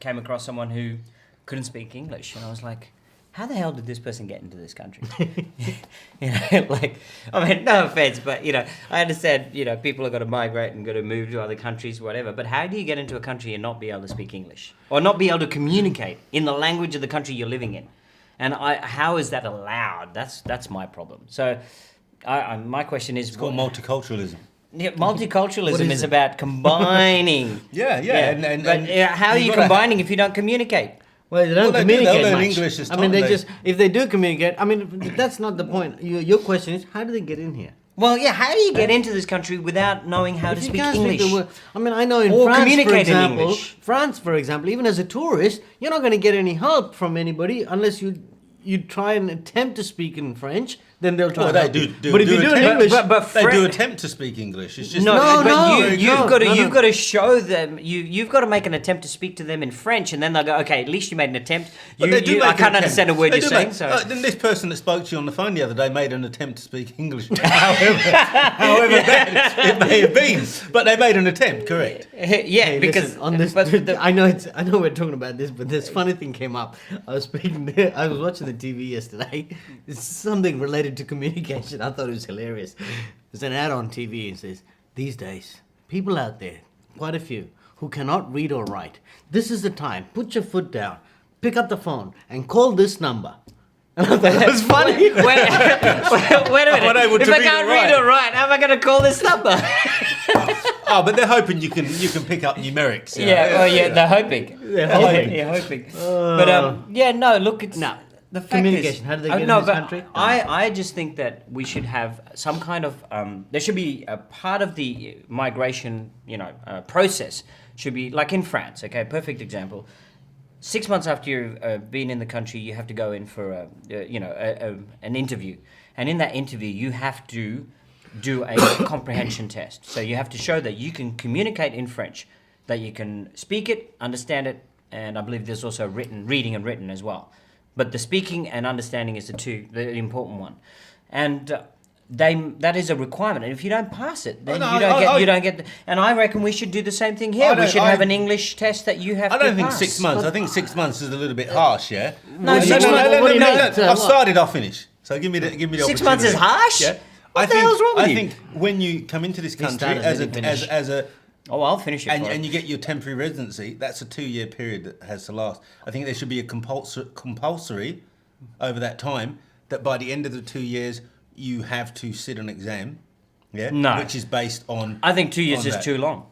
came across someone who couldn't speak English, and I was like, how the hell did this person get into this country? Like, I mean, no offense, but, I understand, people have got to migrate and got to move to other countries, whatever, but how do you get into a country and not be able to speak English? Or not be able to communicate in the language of the country you're living in? And how is that allowed? That's my problem. So my question is... It's called multiculturalism. Yeah, multiculturalism is about combining. Yeah. How are you combining if you don't communicate? Well, they don't communicate they'll learn much. English as I mean, time, if they do communicate, I mean, that's not the point. Your question is, how do they get in here? Well, yeah, how do you get into this country without knowing how to speak English? I mean, I know in Or France, communicate in English. France, for example, even as a tourist, you're not going to get any help from anybody unless you try and attempt to speak in French. Then they'll try. Well, they do. But if you do in English, they do attempt to speak English. It's just you've got to show them. You've got to make an attempt to speak to them in French, and then they'll go, okay, at least you made an attempt. I can't understand a word you're saying. So then this person that spoke to you on the phone the other day made an attempt to speak English, however bad it may have been, but they made an attempt. Correct. Yeah, because listen, on this, I know we're talking about this, but this funny thing came up. I was watching the TV yesterday. It's something related to communication. I thought it was hilarious. There's an ad on TV and says, these days, people out there, quite a few, who cannot read or write, this is the time. Put your foot down, pick up the phone, and call this number. And I thought that was funny. Wait a minute. If I can't read or write, how am I going to call this number? But they're hoping you can pick up numerics. They're hoping. They're hoping. But look, it's... No. The fact communication. Is, how do they get in this country? I just think that we should have some kind of there should be a part of the migration process should be like in France. Okay, perfect example. 6 months after you've been in the country, you have to go in for an interview, and in that interview you have to do a comprehension test. So you have to show that you can communicate in French, that you can speak it, understand it, and I believe there's also reading and written as well. But the speaking and understanding is the important one, and that is a requirement. And if you don't pass it, then you don't get. And I reckon we should do the same thing here. We should have an English test that you have to pass. I don't think 6 months. I think 6 months is a little bit harsh. Yeah. No, 6 months. I've started. I'll finish. So give me the 6 months is harsh. Yeah. What the hell's wrong with you? I think when you come into this country as a I'll finish it. And you get your temporary residency, that's a 2-year period that has to last. I think there should be a compulsory over that time that by the end of the 2 years you have to sit an exam. Yeah. No. Which is based on. I think 2 years is too long.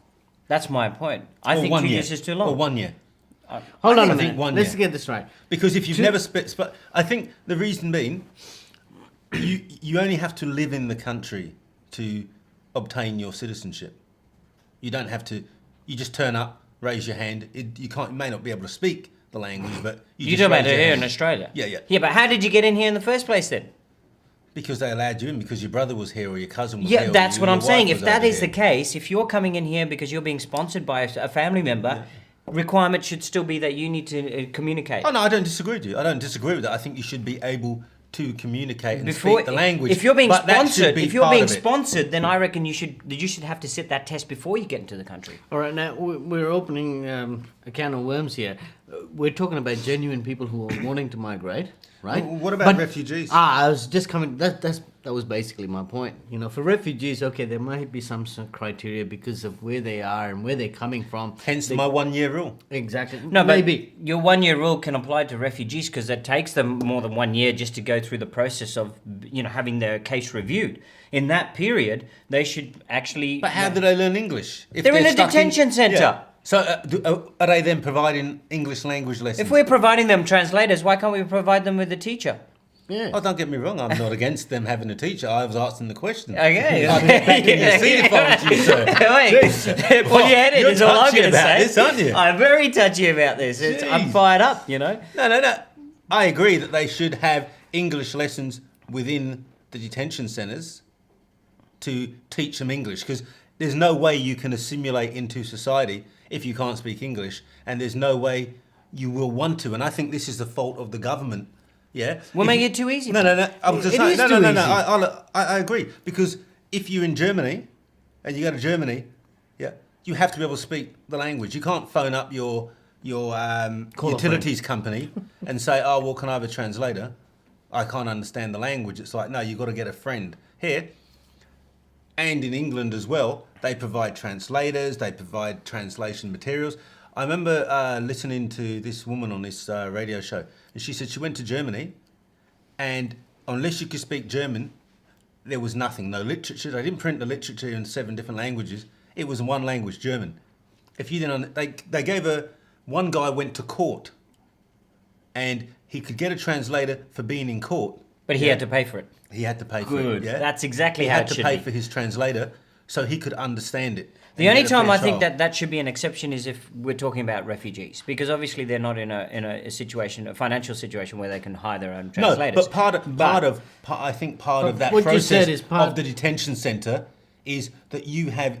That's my point. I think 2 years is too long. Or 1 year. Hold on a minute. Let's get this right. Because if you've never I think the reason being, you only have to live in the country to obtain your citizenship. You don't have to. You just turn up, raise your hand. You may not be able to speak the language, but you don't matter here in Australia. Yeah. Yeah, but how did you get in here in the first place then? Because they allowed you in, because your brother was here or your cousin was here. Yeah, that's what I'm saying. If that is the case, if you're coming in here because you're being sponsored by a family member, requirement should still be that you need to communicate. Oh no, I don't disagree with you. I don't disagree with that. I think you should be able to communicate and speak the language. If you're being sponsored, then I reckon you should have to sit that test before you get into the country. All right, now we're opening a can of worms here. We're talking about genuine people who are wanting to migrate, right? What about refugees? I was just coming. That was basically my point. For refugees, okay, there might be some criteria because of where they are and where they're coming from. Hence my 1 year rule. Exactly. No, maybe your 1 year rule can apply to refugees because it takes them more than 1 year just to go through the process of having their case reviewed. In that period, they should actually. But how do they learn English? If they're in a detention centre. Yeah. So are they then providing English language lessons? If we're providing them translators, why can't we provide them with a teacher? Yeah. Oh, don't get me wrong. I'm not against them having a teacher. I was asking the question. Okay. I'd get back in your seat if I was you, sir. Put your head in is all I'm going to say. This, aren't you? I'm very touchy about this. I'm fired up, No. I agree that they should have English lessons within the detention centres to teach them English, because there's no way you can assimilate into society if you can't speak English, and there's no way you will want to. And I think this is the fault of the government. Yeah, we'll make it too easy. No. I'm just saying. No. I agree, because if you're in Germany, and you go to Germany, you have to be able to speak the language. You can't phone up your Call a utilities company and say, "Oh, well, can I have a translator? I can't understand the language." It's like, no, you've got to get a friend here. And in England as well, they provide translators, they provide translation materials. I remember listening to this woman on this radio show, and she said she went to Germany, and unless you could speak German, there was nothing, no literature. They didn't print the literature in 7 different languages. It was one language, German. If you didn't, they gave her. One guy went to court, and he could get a translator for being in court. But he had to pay for it. He had to pay for Good. it. Yeah? That's exactly how it should He had to pay be. for his translator so he could understand it. The and only get a time fair I think trial. that should be an exception is if we're talking about refugees, because obviously they're not in a situation, a financial situation where they can hire their own translators. No, but part of that what you process said is part- of the detention centre is that you have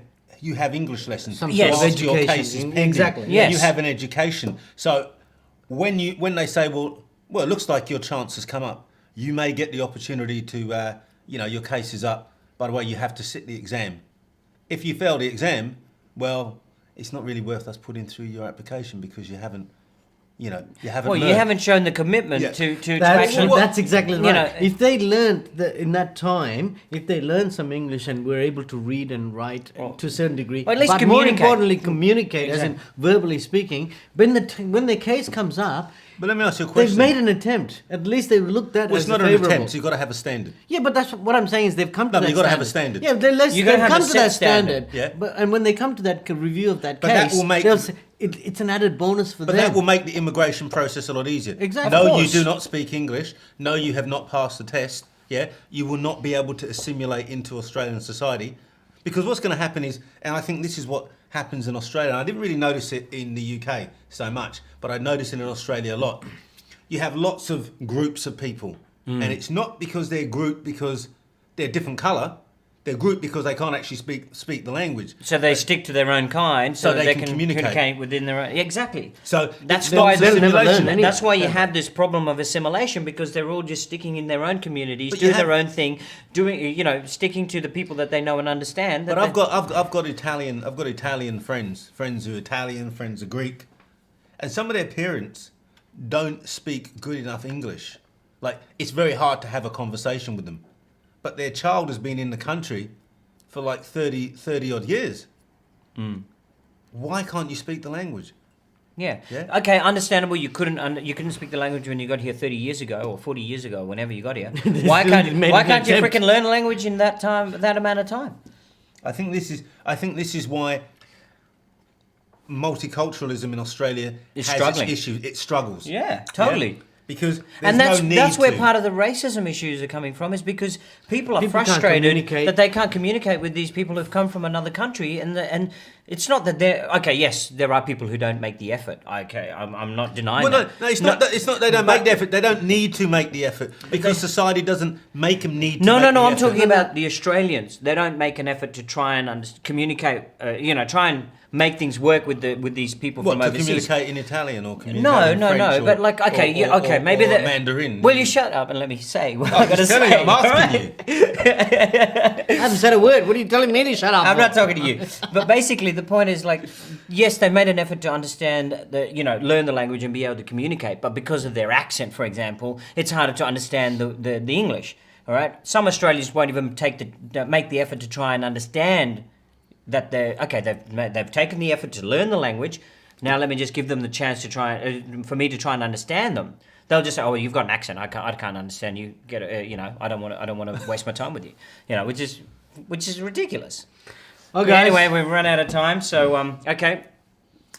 English lessons. Some Yes. sort of whilst your education. case is pending. Exactly. Yes. You have an education. So when they say, well, it looks like your chance has come up. You may get the opportunity to, your case is up. By the way, you have to sit the exam. If you fail the exam, well, it's not really worth us putting through your application because you haven't. Well, you haven't shown the commitment Yeah. to That's, actually. that's exactly right. know, if they learned in that time, if they learned some English and were able to read and write to a certain degree, or at least but more communicate. importantly, communicate, as in verbally speaking, when their case comes up, But let me ask you a they've question. made an attempt. At least they looked at Well, as it's not favourable. an attempt. So you've got to have a standard. Yeah, but that's what I'm saying is they've come to No, that but you've got to have a standard. standard. Yeah, You're they've gonna have come a to set that standard. yeah. But and when they come to that review of that But that case, will make- they'll say it's an added bonus for But them. that will make the immigration process a lot easier. Exactly. No, Of you course. do not speak English. No, you have not passed the test. Yeah, you will not be able to assimilate into Australian society, because what's going to happen is, and I think this is what happens in Australia. And I didn't really notice it in the UK so much, but I noticed it in Australia a lot. You have lots of groups of people, and it's not because they're grouped because they're different colour. They're grouped because they can't actually speak the language. So they stick to their own kind, so, So that they they can can communicate. within their own. Exactly. So That's they'll- why they'll never learn anyway. that's why you have this problem of assimilation, because they're all just sticking in their own communities, But doing you have- their own thing, sticking to the people that they know and understand. But that I've got Italian friends who are Italian, friends are Greek, and some of their parents don't speak good enough English. Like, it's very hard to have a conversation with them, but their child has been in the country for like 30 odd years. Why can't you speak the language? Yeah. Yeah. Okay, understandable. You couldn't speak the language when you got here 30 years ago or 40 years ago, whenever you got here. Why can't you attempt. freaking learn a language in that amount of time? I think this is why multiculturalism in Australia It's has struggling. its issues. It struggles. Yeah, totally. Yeah? Because there's And no need that's where to. part of the racism issues are coming from, is because people are People can't frustrated communicate. that they can't communicate with these people who've come from another country, and it's not that they're okay. Yes, there are people who don't make the effort. Okay, I'm not denying Well, that. no, it's not. It's not. They don't make the effort. They don't need to make the effort because society doesn't make them need to. No, make no, no. the I'm effort. talking about the Australians. They don't make an effort to try and communicate. Try and make things work with these people What, from to overseas. communicate in Italian or communicate No, in no, French no. or- But like, okay, or- yeah, okay, or- maybe or that. Mandarin. Will you shut up and let me say what I I'm got to just telling say? you, I'm asking you. I haven't said a word. What are you telling me to shut up? I'm for? not talking to you. But basically, the point is like, yes, they made an effort to understand learn the language and be able to communicate. But because of their accent, for example, it's harder to understand the English. All right. Some Australians won't even make the effort to try and understand that they've taken the effort to learn the language. Now let me just give them the chance to for me to try and understand them. They'll just say, "Oh, well, you've got an accent. I can't understand you. I don't want to waste my time with you." Which is ridiculous. Okay. Anyway, we've run out of time, so okay.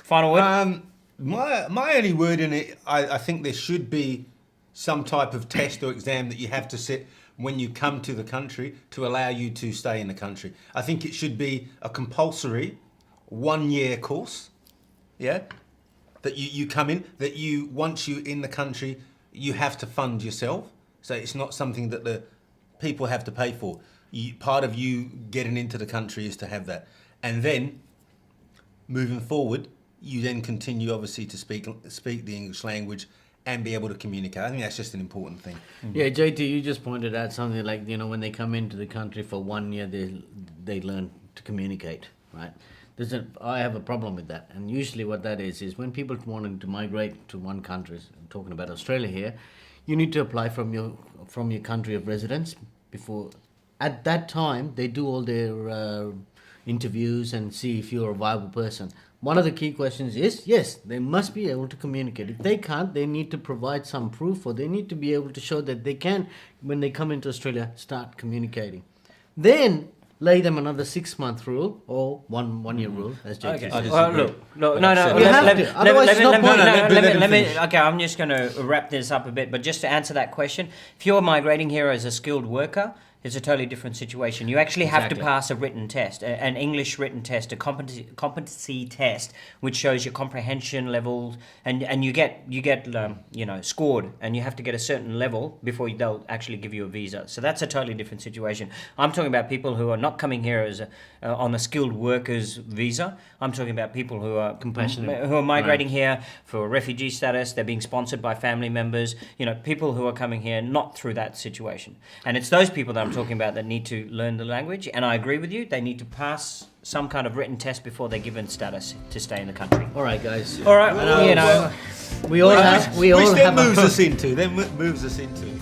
Final word. My only word in it, I think there should be some type of test or exam that you have to sit when you come to the country to allow you to stay in the country. I think it should be a compulsory 1-year course. Yeah, that you come in, that once you're in the country, you have to fund yourself. So it's not something that the people have to pay for. Part of you getting into the country is to have that. And then, moving forward, you then continue, obviously, to speak the English language and be able to communicate. I think that's just an important thing. Yeah, JT, you just pointed out something like, when they come into the country for 1 year, they learn to communicate, right? I have a problem with that, and usually what that is when people wanting to migrate to one country. I'm talking about Australia here. You need to apply from your country of residence before. At that time, they do all their interviews and see if you're a viable person. One of the key questions is yes, they must be able to communicate. If they can't, they need to provide some proof, or they need to be able to show that they can, when they come into Australia, start communicating. Then lay them another 6-month rule or one year rule, as JT Okay. said. Well, look, no. You have to, otherwise it's not point. Let me. Okay, I'm just going to wrap this up a bit, but just to answer that question, if you're migrating here as a skilled worker, it's a totally different situation. You actually have to Exactly. pass a written test, an English written test, a competency test, which shows your comprehension levels, and you get scored, and you have to get a certain level before they'll actually give you a visa. So that's a totally different situation. I'm talking about people who are not coming here as on a skilled workers visa. I'm talking about people who are Compassionate. who are migrating here for refugee status. They're being sponsored by family members. People who are coming here not through that situation, and it's those people that I'm talking about that need to learn the language. And I agree with you. They need to pass some kind of written test before they're given status to stay in the country. All right, guys. All right, We all have. We all Which then have. moves us into.